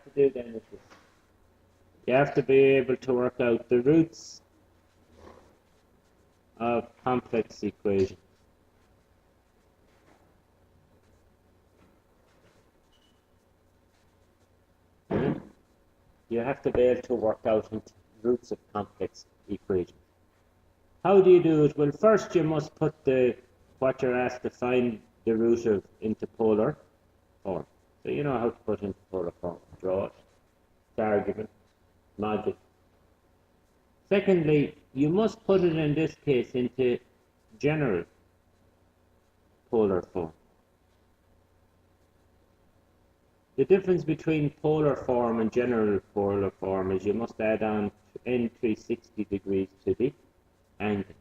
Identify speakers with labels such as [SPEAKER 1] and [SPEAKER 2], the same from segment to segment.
[SPEAKER 1] to do then is this. You have to be able to work out the roots of complex equations. You have to be able to work out roots of complex equations. How do you do it? Well, first you must put what you're asked to find the root of into polar form. So you know how to put into polar form. Draw it. It's argument. Logic. Secondly, you must put it in this case into general polar form. The difference between polar form and general polar form is you must add on n 360 degrees to the angle.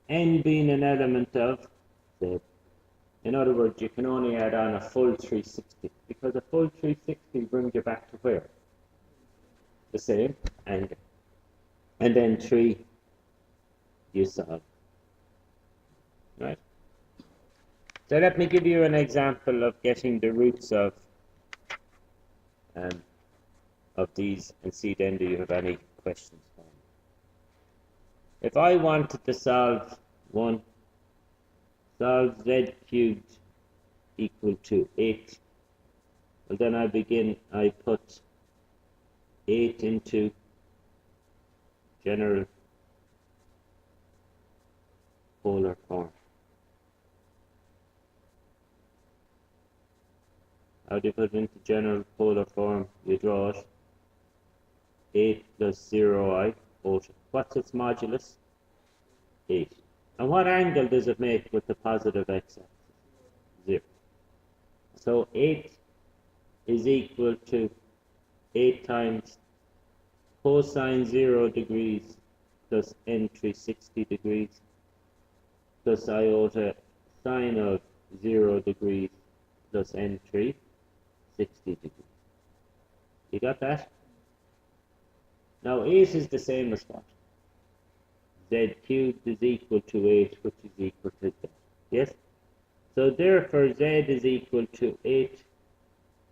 [SPEAKER 1] N being an element of z. In other words, you can only add on a full 360 because a full 360 brings you back to where? The same angle. And then 3 you solve. Right? So let me give you an example of getting the roots of these and see then do you have any questions for me. If I wanted to solve z cubed equal to 8, well then I put 8 into general polar form. How do you put it into general polar form? You draw it. 8 plus 0i over. What's its modulus? 8. And what angle does it make with the positive x-axis? 0. So 8 is equal to 8 times cosine 0 degrees plus n 360 degrees plus iota sine of 0 degrees plus n 360 degrees. You got that? Now 8 is the same as what? Z cubed is equal to 8, which is equal to z. Yes? So therefore z is equal to 8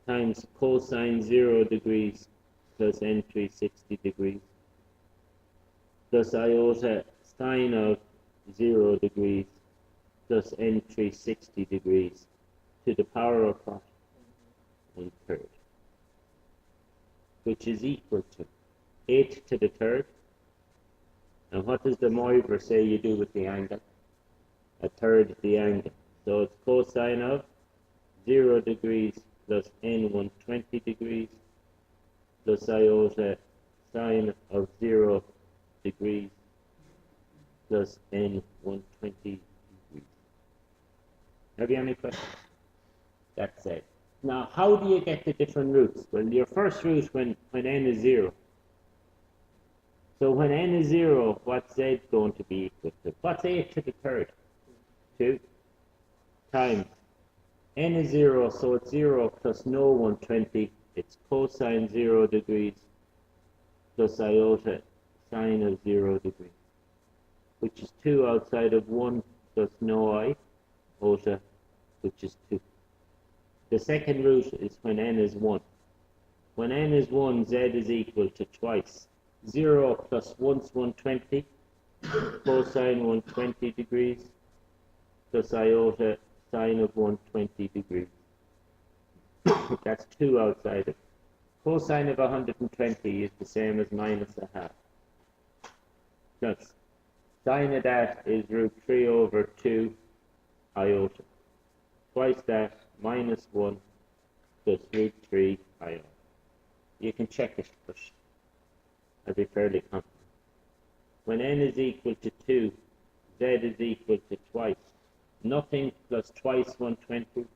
[SPEAKER 1] times cosine 0 degrees plus n 360 degrees plus iota sine of 0 degrees plus n 360 degrees to the power of what? 1/3, which is equal to 8 to the third. And what does the Moiver say you do with the angle? A third of the angle. So it's cosine of 0 degrees plus n 120 degrees plus iota sine of 0 degrees plus n 120 degrees. Have you any questions? That's it. Now, how do you get the different roots? Well, your first root when n is 0. So when n is 0, what's z going to be equal to? What's 8 to the third? 2 times. N is 0, so it's 0 plus no 120. It's cosine 0 degrees plus iota sine of 0 degrees, which is 2 outside of 1 plus no iota, which is 2. The second root is when n is 1. When n is 1, z is equal to twice. 0 plus once 120, cosine 120 degrees, plus iota sine of 120 degrees. That's 2 outside it. Cosine of 120 is the same as minus a half. Plus, sine of that is root 3 over 2 iota. Twice that, minus 1 plus root 3 iota. You can check it, but I'll be fairly confident. When n is equal to 2, z is equal to twice. Nothing plus twice 120,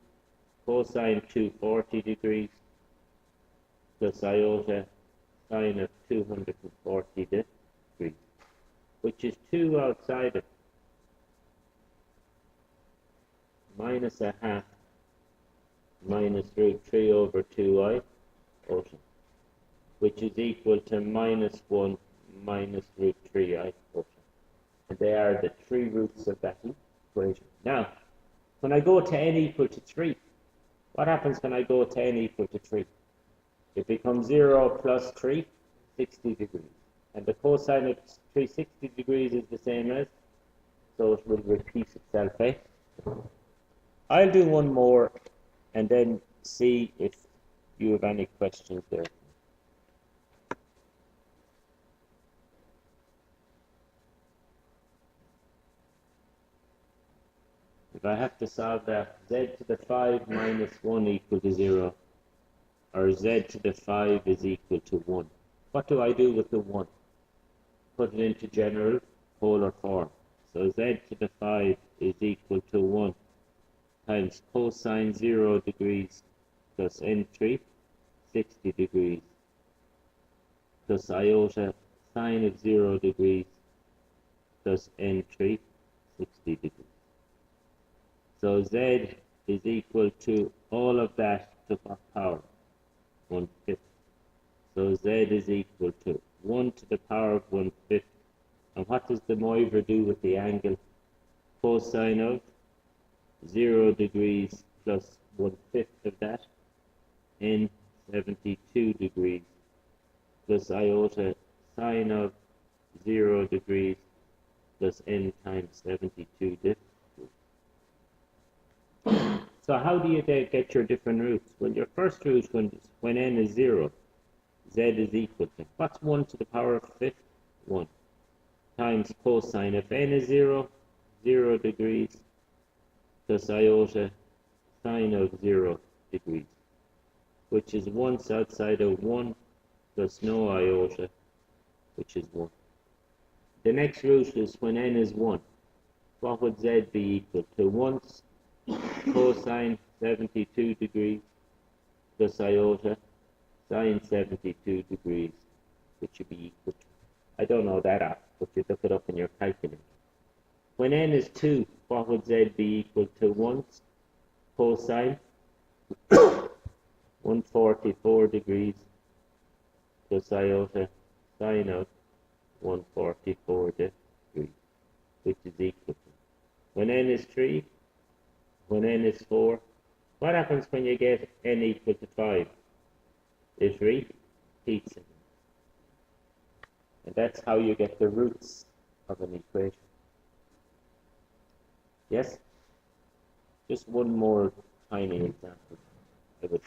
[SPEAKER 1] cosine 240 degrees, plus iota sine of 240 degrees, which is 2 outside it. Minus a half minus root 3 over 2 iota, which is equal to minus 1 minus root 3 iota. And they are the 3 roots of that equation. Now, when I go to n equal to 3, what happens when I go to n equal to 3? it becomes 0 plus 360 degrees. And the cosine of 360 degrees is the same as, so it will repeat itself, eh? I'll do one more and then see if you have any questions there. If I have to solve that, z to the 5 minus 1 equal to 0, or z to the 5 is equal to 1. What do I do with the 1? Put it into general polar form. So z to the 5 is equal to 1 times cosine 0 degrees plus n3, 60 degrees, plus iota sine of 0 degrees plus n3, 60 degrees. So z is equal to all of that to what power? 1/5. So z is equal to 1 to the power of 1/5. And what does the moiver do with the angle? Cosine of 0 degrees plus 1/5 of that, n 72 degrees, plus iota sine of 0 degrees plus n times 72 degrees. So how do you get your different roots? Well, your first root, when n is 0, z is equal to, what's 1 to the power of 5? 1, times cosine of n is 0, 0 degrees, plus iota sine of 0 degrees, which is once outside of 1 plus no iota, which is 1. The next root is when n is 1. What would z be equal to? Once cosine 72 degrees plus iota sine 72 degrees, which should be equal to, I don't know that off, but you look it up in your calculator. When n is 2, what would z be equal to? Once cosine 144 degrees plus iota sine of 144 degrees, which is equal to, when n is 3, when n is 4, what happens when you get n equal to 5? It repeats it. And that's how you get the roots of an equation. Yes? Just one more tiny example. I was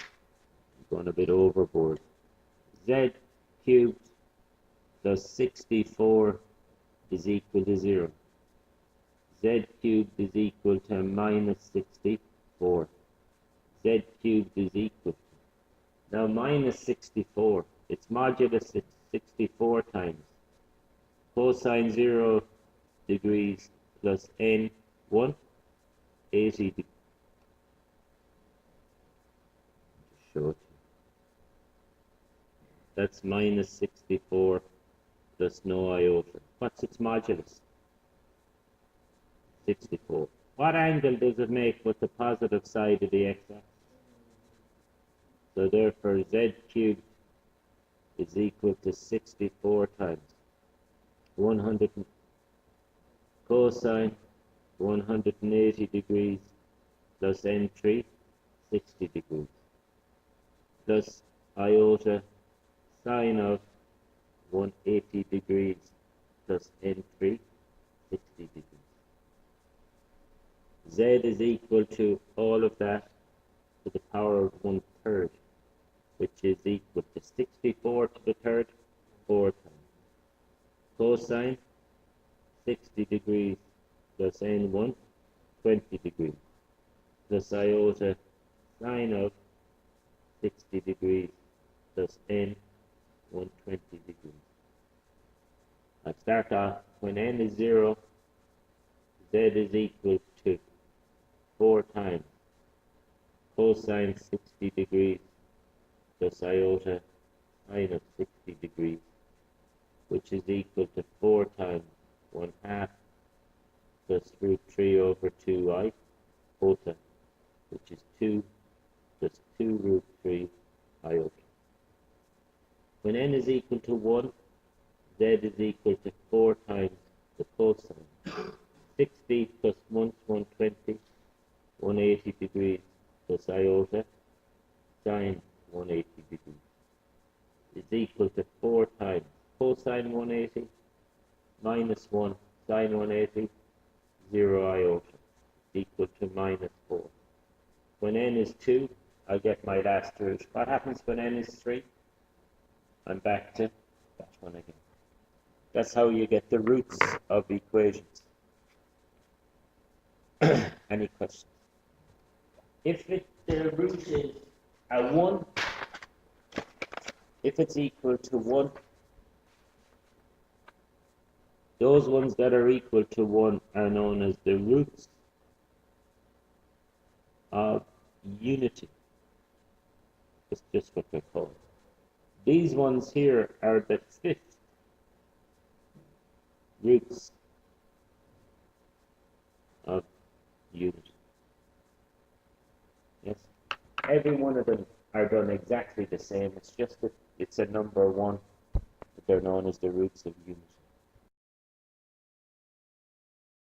[SPEAKER 1] going a bit overboard. Z cubed plus 64 is equal to 0. Z cubed is equal to minus 64. Z cubed is equal to. Now minus 64, its modulus is 64 times cosine 0 degrees plus n 1, 80 degrees. Just show it. That's minus 64 plus no iota. What's its modulus? 64. What angle does it make with the positive side of the x-axis? So therefore z cubed is equal to 64 times 100 cosine 180 degrees plus n3, 60 degrees, plus iota sine of 180 degrees plus n3, 60 degrees. Z is equal to all of that to the power of 1/3, which is equal to 64 to the third, 4 times. Cosine 60 degrees plus n1, 20 degrees, plus iota sine of 60 degrees plus n, 120 degrees. I'll start off when n is 0, z is equal to 4 times cosine 60 degrees plus iota sine of 60 degrees, which is equal to 4 times 1/2 plus root 3 over 2i iota, which is 2 plus 2 root 3 iota. When n is equal to 1, z is equal to 4 times the cosine. 60 plus 1 is 120, 180 degrees plus iota sine 180 degrees. is equal to 4 times cosine 180 minus 1 sine 180, 0 iota, equal to minus 4. When n is 2, I get my last root. What happens when n is 3? I'm back to that one again. That's how you get the roots of equations. Any questions? If the root is a 1, if it's equal to 1, those ones that are equal to 1 are known as the roots of unity. That's just what they're called. These ones here are the fifth roots of unity. Yes? Every one of them are done exactly the same. It's just that it's a number 1, but they're known as the roots of unity.